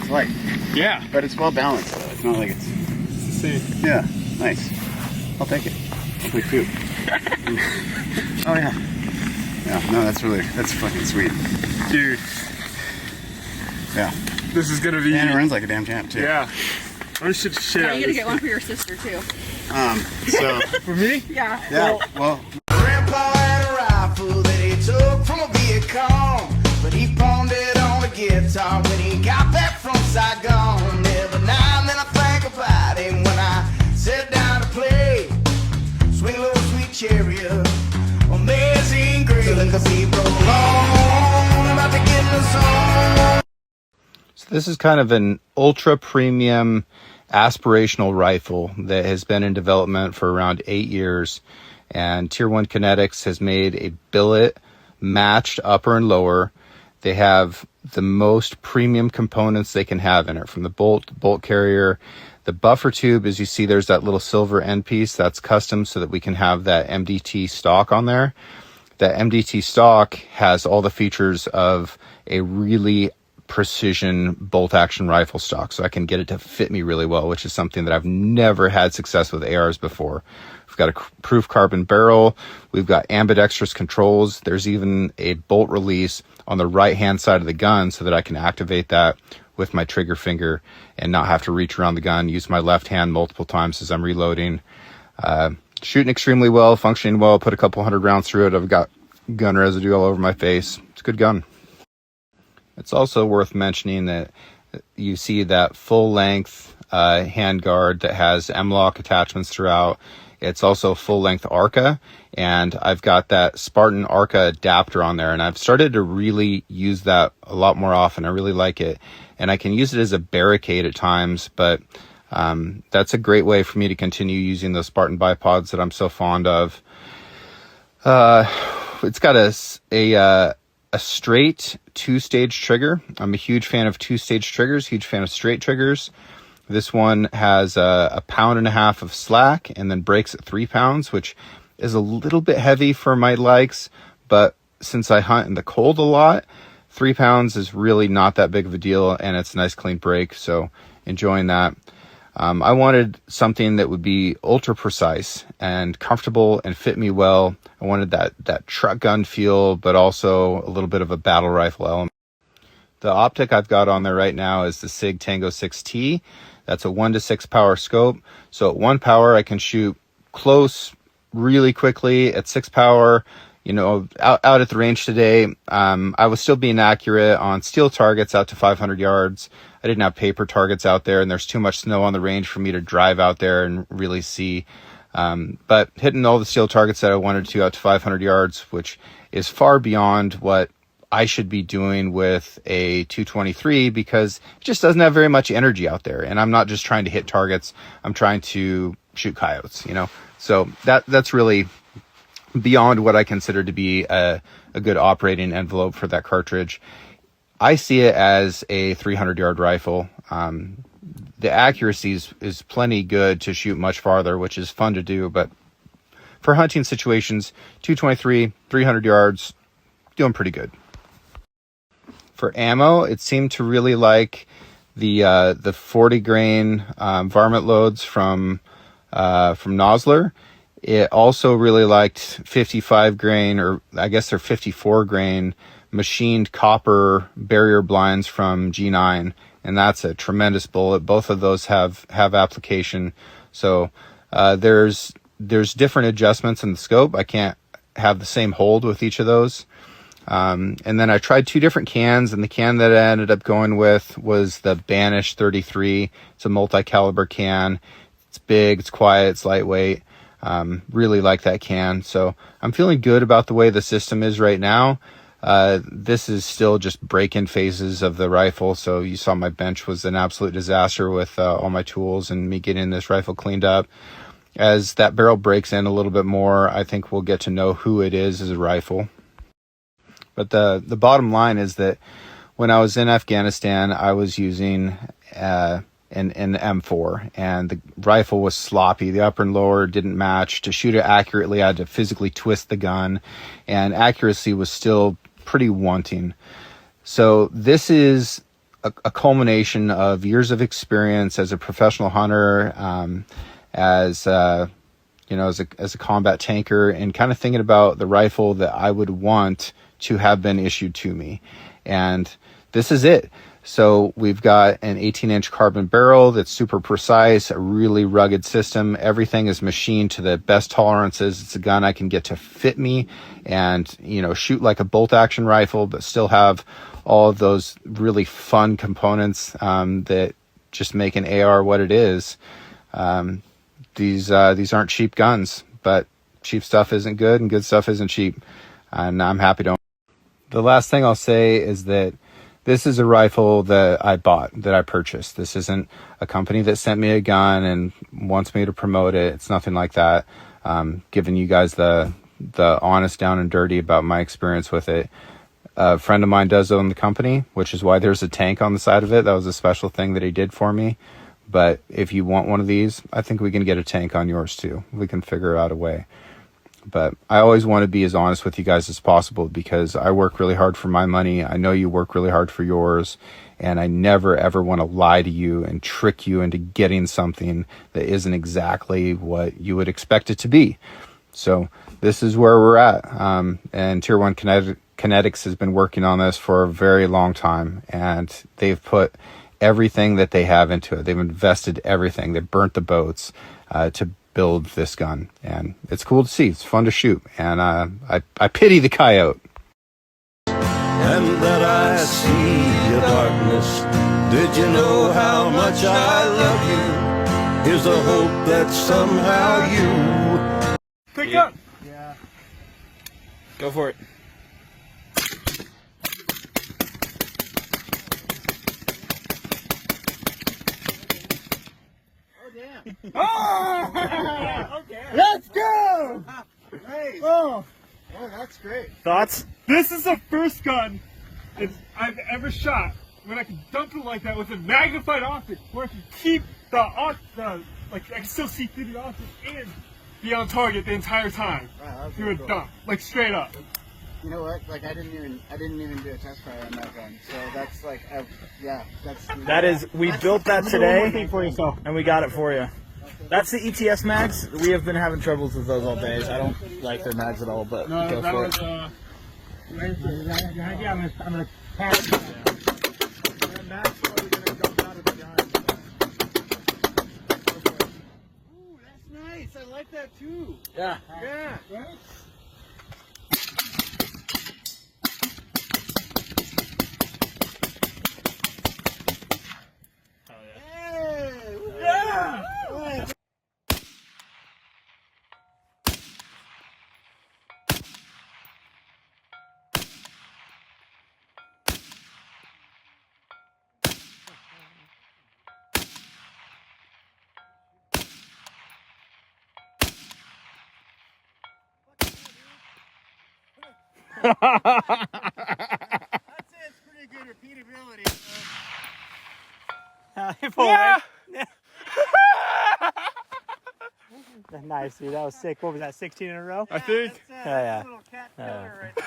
it's like. Yeah. But it's well balanced though. It's not like it's the same. Yeah, nice. I'll take it. Hopefully shoot. Oh yeah. Yeah, no, that's fucking sweet. Dude. Yeah. This is gonna be. And it runs like a damn champ too. Yeah. I'm shit. Yeah, you gotta get one for your sister too. So for me? Yeah. Yeah. Well. Grandpa had a rifle that he took from a Viet Cong, but he pawned it on a guitar when he got back from Saigon. Every now and then I think about him when I sit down to play. Swing low, sweet chariot, amazing grace. Let the beat roll on, about to get in the zone. So this is kind of an ultra premium aspirational rifle that has been in development for around 8 years, and Tier 1 Kinetics has made a billet matched upper and lower. They have the most premium components they can have in it, from the bolt carrier, the buffer tube. As you see, there's that little silver end piece that's custom so that we can have that MDT stock on there. That MDT stock has all the features of a really precision bolt action rifle stock, so I can get it to fit me really well, which is something that I've never had success with ARs before. We've got a proof carbon barrel. We've got ambidextrous controls. There's even a bolt release on the right hand side of the gun so that I can activate that with my trigger finger and not have to reach around the gun, use my left hand multiple times as I'm reloading. Shooting extremely well, functioning well, put a couple hundred rounds through it. I've got gun residue all over my face. It's a good gun. It's also worth mentioning that you see that full length handguard that has mLOK attachments throughout. It's also full length Arca, and I've got that Spartan Arca adapter on there, and I've started to really use that a lot more often. I really like it, and I can use it as a barricade at times, but that's a great way for me to continue using those Spartan bipods that I'm so fond of. It's got a straight 2-stage trigger. I'm a huge fan of 2-stage triggers, huge fan of straight triggers. This one has a 1.5 pounds of slack and then breaks at 3 pounds, which is a little bit heavy for my likes, but since I hunt in the cold a lot, 3 pounds is really not that big of a deal, and it's a nice clean break, so enjoying that. I wanted something that would be ultra precise and comfortable and fit me well. I wanted that truck gun feel, but also a little bit of a battle rifle element. The optic I've got on there right now is the SIG Tango 6T. That's a 1-to-6 power scope. So at 1 power, I can shoot close really quickly. At 6 power, out at the range today, I was still being accurate on steel targets out to 500 yards. I didn't have paper targets out there, and there's too much snow on the range for me to drive out there and really see. But hitting all the steel targets that I wanted to out to 500 yards, which is far beyond what I should be doing with a 223, because it just doesn't have very much energy out there. And I'm not just trying to hit targets. I'm trying to shoot coyotes, So that's really beyond what I consider to be a good operating envelope for that cartridge. I see it as a 300-yard rifle. The accuracy is plenty good to shoot much farther, which is fun to do. But for hunting situations, 223, 300 yards, doing pretty good. For ammo, it seemed to really like the 40 grain varmint loads from Nosler. It also really liked 55 grain, or I guess they're 54 grain machined copper barrier blinds from G9, and that's a tremendous bullet. Both of those have application. So there's different adjustments in the scope. I can't have the same hold with each of those. And then I tried 2 different cans, and the can that I ended up going with was the Banish 33. It's a multi-caliber can. It's big, it's quiet, it's lightweight. Really like that can. So I'm feeling good about the way the system is right now. This is still just break-in phases of the rifle. So you saw my bench was an absolute disaster with all my tools and me getting this rifle cleaned up. As that barrel breaks in a little bit more, I think we'll get to know who it is as a rifle. But the bottom line is that when I was in Afghanistan, I was using an M4, and the rifle was sloppy. The upper and lower didn't match. To shoot it accurately, I had to physically twist the gun, and accuracy was still pretty wanting. So this is a culmination of years of experience as a professional hunter, as a combat tanker, and kind of thinking about the rifle that I would want to have been issued to me. And this is it. So we've got an 18-inch carbon barrel that's super precise, a really rugged system. Everything is machined to the best tolerances. It's a gun I can get to fit me and, shoot like a bolt action rifle, but still have all of those really fun components that just make an AR what it is. These aren't cheap guns, but cheap stuff isn't good and good stuff isn't cheap. And I'm happy to own. The last thing I'll say is that this is a rifle that I bought, that I purchased. This isn't a company that sent me a gun and wants me to promote it. It's nothing like that. Giving you guys the honest down and dirty about my experience with it. A friend of mine does own the company, which is why there's a tank on the side of it. That was a special thing that he did for me. But if you want one of these, I think we can get a tank on yours too. We can figure out a way. But I always want to be as honest with you guys as possible because I work really hard for my money. I know you work really hard for yours. And I never, ever want to lie to you and trick you into getting something that isn't exactly what you would expect it to be. So this is where we're at. And Tier 1 Kinetics has been working on this for a very long time. And they've put everything that they have into it. They've invested everything. They've burnt the boats to build this gun, and it's cool to see. It's fun to shoot, and I pity the coyote. And that I see your darkness. Did you know how much I love you? Here's a hope that somehow you Pick up. Yeah. Go for it. Oh! Let's go! Nice. Oh, that's great. Thoughts? This is the first gun I've ever shot when I can dump it like that with a magnified optic, where I can keep I can still see through the optic and be on target the entire time. Wow, that's through really a cool. dump, like straight up. You know what? Like I didn't even do a test fire on that gun. So that's like, We built that today, and we got it for you. That's the ETS mags. We have been having troubles with those all day. I don't like their mags at all, but No, go that for was I'm gonna pass. Ooh, that's nice. I like that too. Yeah. Yeah. Right? Hey, yeah. I'd say it's pretty good repeatability. Yeah. Nice, dude. That was sick. What was that? 16 in a row? I think. Yeah. Little cat killer right there.